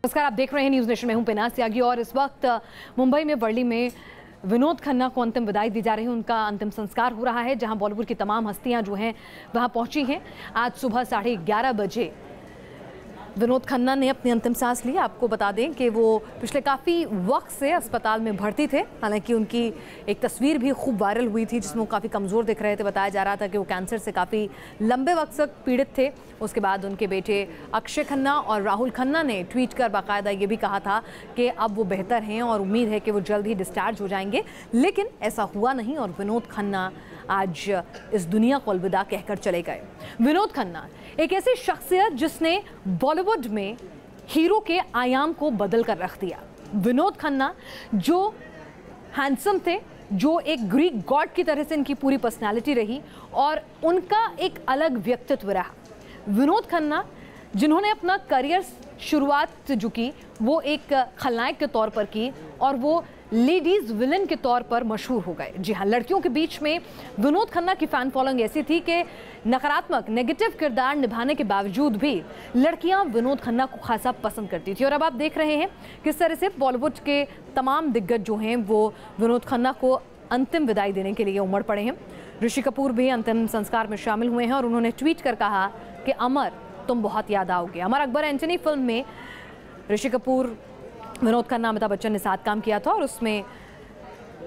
नमस्कार, आप देख रहे हैं न्यूज़ नेशन में हूं पिनाज त्यागी और इस वक्त मुंबई में वर्ली में विनोद खन्ना को अंतिम विदाई दी जा रही है। उनका अंतिम संस्कार हो रहा है, जहां बॉलीवुड की तमाम हस्तियां जो हैं वहां पहुंची हैं। आज सुबह 11:30 बजे विनोद खन्ना ने अपनी अंतिम सांस ली। आपको बता दें कि वो पिछले काफ़ी वक्त से अस्पताल में भर्ती थे। हालांकि उनकी एक तस्वीर भी खूब वायरल हुई थी जिसमें वो काफ़ी कमज़ोर दिख रहे थे। बताया जा रहा था कि वो कैंसर से काफ़ी लंबे वक्त तक पीड़ित थे। उसके बाद उनके बेटे अक्षय खन्ना और राहुल खन्ना ने ट्वीट कर बाकायदा ये भी कहा था कि अब वो बेहतर हैं और उम्मीद है कि वो जल्द ही डिस्चार्ज हो जाएंगे, लेकिन ऐसा हुआ नहीं और विनोद खन्ना आज इस दुनिया को अलविदा कहकर चले गए। विनोद खन्ना एक ऐसी शख्सियत जिसने बॉलीवुड में हीरो के आयाम को बदल कर रख दिया। विनोद खन्ना जो हैंडसम थे, जो एक ग्रीक गॉड की तरह से इनकी पूरी पर्सनालिटी रही और उनका एक अलग व्यक्तित्व रहा। विनोद खन्ना जिन्होंने अपना करियर शुरुआत जो की वो एक खलनायक के तौर पर की और वो लेडीज विलन के तौर पर मशहूर हो गए। जी हाँ, लड़कियों के बीच में विनोद खन्ना की फैन फॉलोइंग ऐसी थी कि नकारात्मक नेगेटिव किरदार निभाने के बावजूद भी लड़कियां विनोद खन्ना को खासा पसंद करती थी। और अब आप देख रहे हैं किस तरह से बॉलीवुड के तमाम दिग्गज जो हैं वो विनोद खन्ना को अंतिम विदाई देने के लिए उमड़ पड़े हैं। ऋषि कपूर भी अंतिम संस्कार में शामिल हुए हैं और उन्होंने ट्वीट कर कहा कि अमर, तुम बहुत याद आओगे। अमर अकबर एंटनी फिल्म में ऋषि कपूर, विनोद खन्ना, अमिताभ बच्चन ने साथ काम किया था और उसमें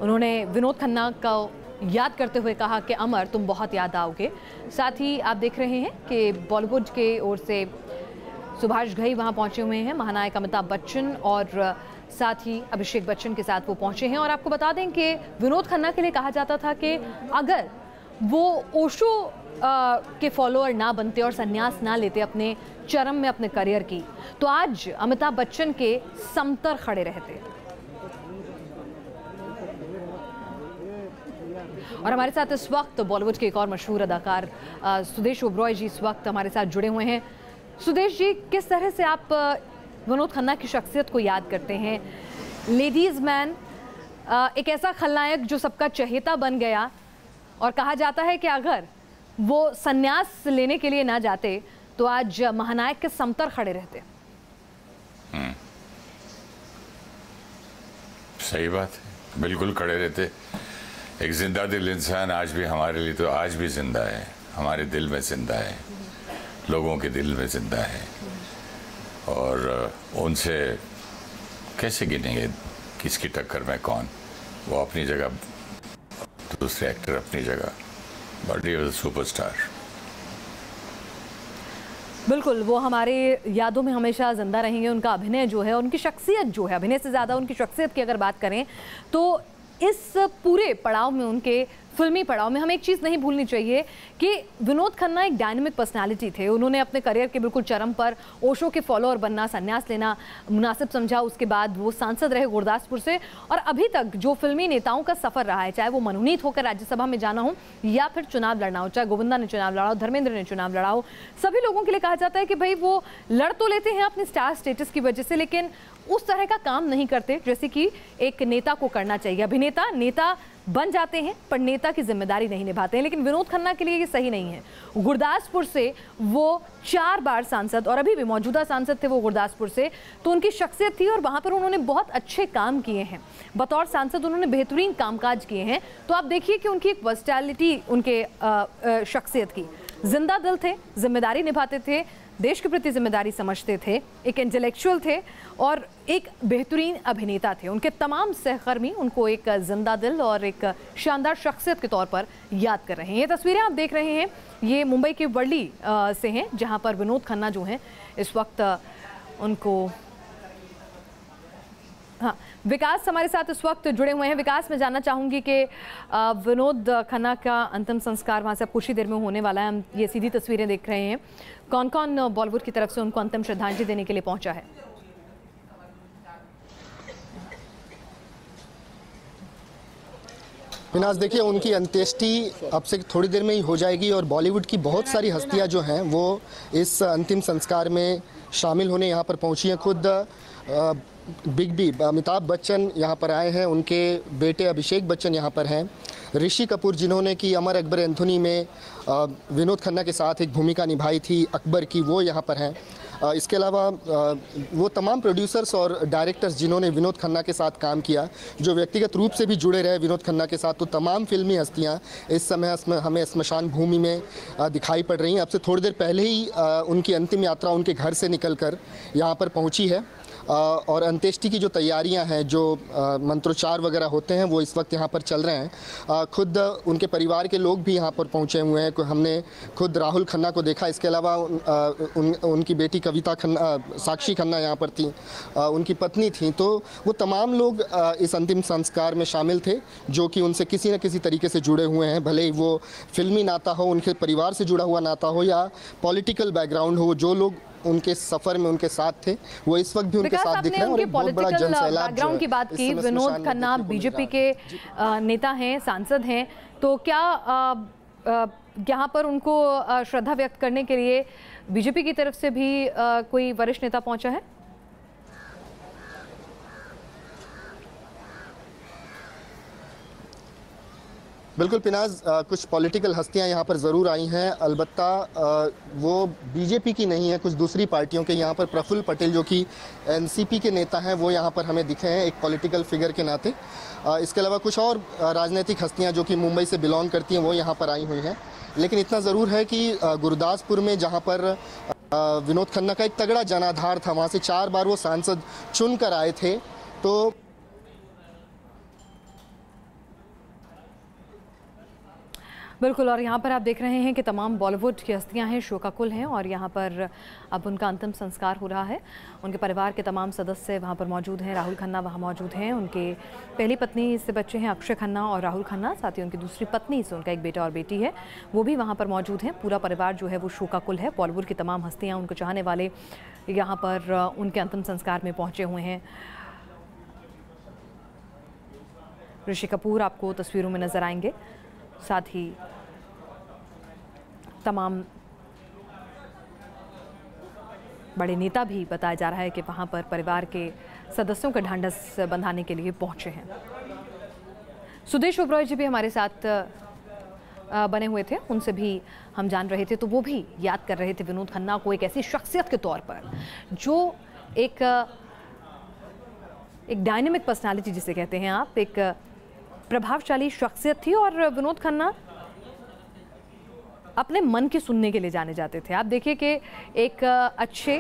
उन्होंने विनोद खन्ना को याद करते हुए कहा कि अमर, तुम बहुत याद आओगे। साथ ही आप देख रहे हैं कि बॉलीवुड के ओर से सुभाष घई वहां पहुंचे हुए हैं, महानायक अमिताभ बच्चन और साथ ही अभिषेक बच्चन के साथ वो पहुंचे हैं। और आपको बता दें कि विनोद खन्ना के लिए कहा जाता था कि अगर वो ओशो के फॉलोअर ना बनते और संन्यास ना लेते अपने चरम में अपने करियर की, तो आज अमिताभ बच्चन के समतर खड़े रहते। और हमारे साथ इस वक्त बॉलीवुड के एक और मशहूर अदाकार सुदेश ओबरॉय जी इस वक्त हमारे साथ जुड़े हुए हैं। सुदेश जी, किस तरह से आप विनोद खन्ना की शख्सियत को याद करते हैं? लेडीज मैन, एक ऐसा खलनायक जो सबका चहेता बन गया और कहा जाता है कि अगर वो संन्यास लेने के लिए ना जाते तो आज महानायक के समतर खड़े रहते। सही बात है, बिल्कुल खड़े रहते। एक जिंदा दिल इंसान आज भी हमारे लिए तो आज भी जिंदा है, हमारे दिल में जिंदा है, लोगों के दिल में जिंदा है। और उनसे कैसे गिनेंगे किसकी टक्कर में कौन? वो अपनी जगह, दूसरे एक्टर अपनी जगह, बट ही वाज सुपरस्टार। बिल्कुल, वो हमारे यादों में हमेशा जिंदा रहेंगे। उनका अभिनय जो है, उनकी शख्सियत जो है, अभिनय से ज़्यादा उनकी शख्सियत की अगर बात करें तो इस पूरे पड़ाव में, उनके फिल्मी पड़ाव में, हमें एक चीज़ नहीं भूलनी चाहिए कि विनोद खन्ना एक डायनामिक पर्सनालिटी थे। उन्होंने अपने करियर के बिल्कुल चरम पर ओशो के फॉलोअर बनना, संन्यास लेना मुनासिब समझा। उसके बाद वो सांसद रहे गुरदासपुर से और अभी तक जो फिल्मी नेताओं का सफ़र रहा है, चाहे वो मनोनीत होकर राज्यसभा में जाना हो या फिर चुनाव लड़ना हो, चाहे गोविंदा ने चुनाव लड़ा हो, धर्मेंद्र ने चुनाव लड़ा हो, सभी लोगों के लिए कहा जाता है कि भाई वो लड़ तो लेते हैं अपने स्टार स्टेटस की वजह से, लेकिन उस तरह का काम नहीं करते जैसे कि एक नेता को करना चाहिए। अभिनेता नेता बन जाते हैं पर नेता की जिम्मेदारी नहीं निभाते हैं, लेकिन विनोद खन्ना के लिए ये सही नहीं है। गुरदासपुर से वो 4 बार सांसद और अभी भी मौजूदा सांसद थे वो गुरदासपुर से, तो उनकी शख्सियत थी और वहाँ पर उन्होंने बहुत अच्छे काम किए हैं। बतौर सांसद उन्होंने बेहतरीन कामकाज किए हैं। तो आप देखिए कि उनकी एक वर्सटैलिटी, उनके शख्सियत की, जिंदा दिल थे, जिम्मेदारी निभाते थे, देश के प्रति जिम्मेदारी समझते थे, एक इंटेलेक्चुअल थे और एक बेहतरीन अभिनेता थे। उनके तमाम सहकर्मी उनको एक जिंदा दिल और एक शानदार शख्सियत के तौर पर याद कर रहे हैं। ये तस्वीरें आप देख रहे हैं, ये मुंबई के वर्ली से हैं, जहां पर विनोद खन्ना जो हैं इस वक्त उनको, हाँ, विकास हमारे साथ इस वक्त जुड़े हुए हैं। विकास, मैं जानना चाहूँगी कि विनोद खन्ना का अंतिम संस्कार वहाँ से अब कुछ ही देर में होने वाला है। हम ये सीधी तस्वीरें देख रहे हैं। कौन कौन बॉलीवुड की तरफ से उनको अंतिम श्रद्धांजलि देने के लिए पहुँचा है? पिनाज, देखिए, उनकी अंत्येष्टि अब से थोड़ी देर में ही हो जाएगी और बॉलीवुड की बहुत सारी हस्तियां जो हैं वो इस अंतिम संस्कार में शामिल होने यहाँ पर पहुँची हैं। खुद बिग बी अमिताभ बच्चन यहाँ पर आए हैं, उनके बेटे अभिषेक बच्चन यहाँ पर हैं, ऋषि कपूर जिन्होंने कि अमर अकबर एंथोनी में विनोद खन्ना के साथ एक भूमिका निभाई थी अकबर की, वो यहाँ पर हैं। इसके अलावा वो तमाम प्रोड्यूसर्स और डायरेक्टर्स जिन्होंने विनोद खन्ना के साथ काम किया, जो व्यक्तिगत रूप से भी जुड़े रहे विनोद खन्ना के साथ, तो तमाम फिल्मी हस्तियाँ इस समय हमें स्मशान भूमि में दिखाई पड़ रही हैं। अब से थोड़ी देर पहले ही उनकी अंतिम यात्रा उनके घर से निकलकर यहाँ पर पहुँची है और अंत्येष्टि की जो तैयारियां हैं, जो मंत्रोच्चार वगैरह होते हैं, वो इस वक्त यहाँ पर चल रहे हैं। खुद उनके परिवार के लोग भी यहाँ पर पहुँचे हुए हैं। हमने खुद राहुल खन्ना को देखा, इसके अलावा उनकी बेटी कविता खन्ना, साक्षी खन्ना यहाँ पर थी, उनकी पत्नी थी। तो वो तमाम लोग इस अंतिम संस्कार में शामिल थे जो कि उनसे किसी न किसी तरीके से जुड़े हुए हैं, भले ही वो फिल्मी नाता हो, उनके परिवार से जुड़ा हुआ नाता हो या पॉलिटिकल बैकग्राउंड हो। जो लोग उनके सफर में उनके साथ थे वो इस वक्त भी उनके साथ दिख रहे हैं और एक बहुत बड़ा जनसैलाब बैकग्राउंड की बात की। विनोद खन्ना बीजेपी के नेता हैं, सांसद हैं, तो क्या यहाँ पर उनको श्रद्धा व्यक्त करने के लिए बीजेपी की तरफ से भी कोई वरिष्ठ नेता पहुंचा है? बिल्कुल पिनाज, कुछ पॉलिटिकल हस्तियां यहाँ पर ज़रूर आई हैं, अलबत्ता वो बीजेपी की नहीं है, कुछ दूसरी पार्टियों के। यहाँ पर प्रफुल्ल पटेल जो कि एनसीपी के नेता हैं, वो यहाँ पर हमें दिखे हैं एक पॉलिटिकल फिगर के नाते। इसके अलावा कुछ और राजनीतिक हस्तियाँ जो कि मुंबई से बिलोंग करती हैं वो यहाँ पर आई हुई हैं। लेकिन इतना ज़रूर है कि गुरदासपुर में जहाँ पर विनोद खन्ना का एक तगड़ा जनाधार था, वहाँ से 4 बार वो सांसद चुन कर आए थे। तो बिल्कुल, और यहाँ पर आप देख रहे हैं कि तमाम बॉलीवुड की हस्तियाँ हैं, शोकाकुल हैं और यहाँ पर अब उनका अंतिम संस्कार हो रहा है। उनके परिवार के तमाम सदस्य वहाँ पर मौजूद हैं। राहुल खन्ना वहाँ मौजूद हैं, उनके पहली पत्नी से बच्चे हैं अक्षय खन्ना और राहुल खन्ना, साथ ही उनकी दूसरी पत्नी से उनका एक बेटा और बेटी है, वो भी वहाँ पर मौजूद हैं। पूरा परिवार जो है वो शोकाकुल है। बॉलीवुड की तमाम हस्तियाँ, उनको चाहने वाले यहाँ पर उनके अंतिम संस्कार में पहुँचे हुए हैं। ऋषि कपूर आपको तस्वीरों में नजर आएंगे, साथ ही तमाम बड़े नेता भी बताया जा रहा है कि वहां पर परिवार के सदस्यों का ढांढस बंधाने के लिए पहुंचे हैं। सुदेश ओबरॉय जी भी हमारे साथ बने हुए थे, उनसे भी हम जान रहे थे, तो वो भी याद कर रहे थे विनोद खन्ना को एक ऐसी शख्सियत के तौर पर जो एक डायनेमिक पर्सनालिटी जिसे कहते हैं आप, एक प्रभावशाली शख्सियत थी। और विनोद खन्ना अपने मन की सुनने के लिए जाने जाते थे। आप देखिए कि एक अच्छे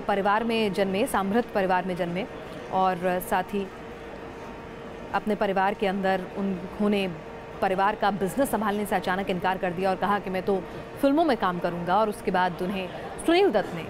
परिवार में जन्मे, समृद्ध परिवार में जन्मे और साथ ही अपने परिवार के अंदर उन्होंने परिवार का बिजनेस संभालने से अचानक इनकार कर दिया और कहा कि मैं तो फिल्मों में काम करूंगा। और उसके बाद उन्हें सुनील दत्त ने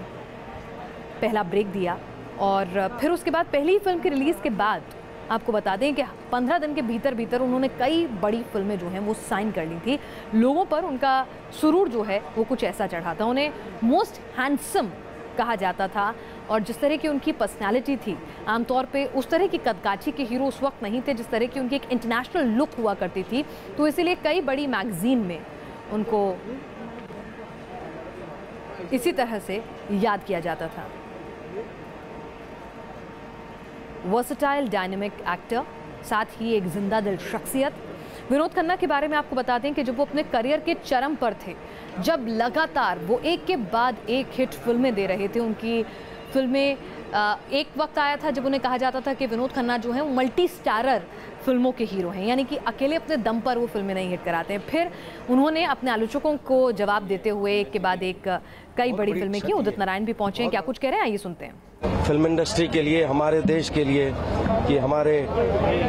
पहला ब्रेक दिया और फिर उसके बाद पहली फिल्म की रिलीज़ के बाद आपको बता दें कि 15 दिन के भीतर उन्होंने कई बड़ी फिल्में जो हैं वो साइन कर ली थी। लोगों पर उनका सुरूर जो है वो कुछ ऐसा चढ़ा था। उन्हें मोस्ट हैंडसम कहा जाता था और जिस तरह की उनकी पर्सनालिटी थी, आमतौर पे उस तरह की कदकाठी के हीरो उस वक्त नहीं थे जिस तरह की उनकी एक इंटरनेशनल लुक हुआ करती थी। तो इसीलिए कई बड़ी मैगजीन में उनको इसी तरह से याद किया जाता था। वर्सेटाइल डायनेमिक एक्टर, साथ ही एक जिंदा दिल शख्सियत। विनोद खन्ना के बारे में आपको बता दें कि जब वो अपने करियर के चरम पर थे, जब लगातार वो एक के बाद एक हिट फिल्में दे रहे थे, उनकी फिल्में एक वक्त आया था जब उन्हें कहा जाता था कि विनोद खन्ना जो है वो मल्टी स्टारर फिल्मों के हीरो हैं, यानी कि अकेले अपने दम पर वो फिल्में नहीं हिट कराते हैं। फिर उन्होंने अपने आलोचकों को जवाब देते हुए एक के बाद एक कई बड़ी फिल्में की। उदित नारायण भी पहुंचे हैं, क्या कुछ कह रहे हैं आइए सुनते हैं। फिल्म इंडस्ट्री के लिए, हमारे देश के लिए, कि हमारे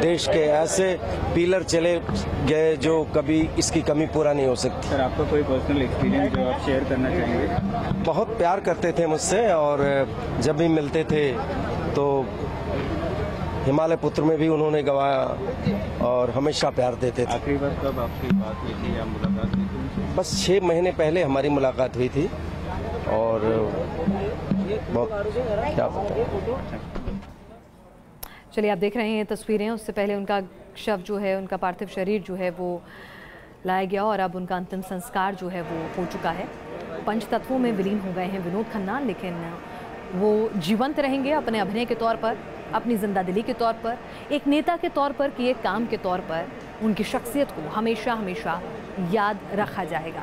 देश के ऐसे पिलर चले गए जो कभी इसकी कमी पूरा नहीं हो सकती। सर, आपका कोई पर्सनल एक्सपीरियंस जो आप शेयर करना चाहेंगे? बहुत प्यार करते थे मुझसे और जब भी मिलते थे तो हिमालय पुत्र में भी उन्होंने गवाया और हमेशा प्यार देते थे। आखिरी बार कब आपकी बात हुई थी या मुलाकात हुई थी? बस 6 महीने पहले हमारी मुलाकात हुई थी और बहुत क्या बताएं। चलिए आप देख रहे हैं तस्वीरें, उससे पहले उनका शव जो है, उनका पार्थिव शरीर जो है वो लाया गया और अब उनका अंतिम संस्कार जो है वो हो चुका है। पंचतत्वों में विलीन हो गए हैं विनोद खन्ना, लेकिन वो जीवंत रहेंगे अपने अभिनय के तौर पर, अपनी जिंदादिली के तौर पर, एक नेता के तौर पर, किए काम के तौर पर। उनकी शख्सियत को हमेशा हमेशा याद रखा जाएगा।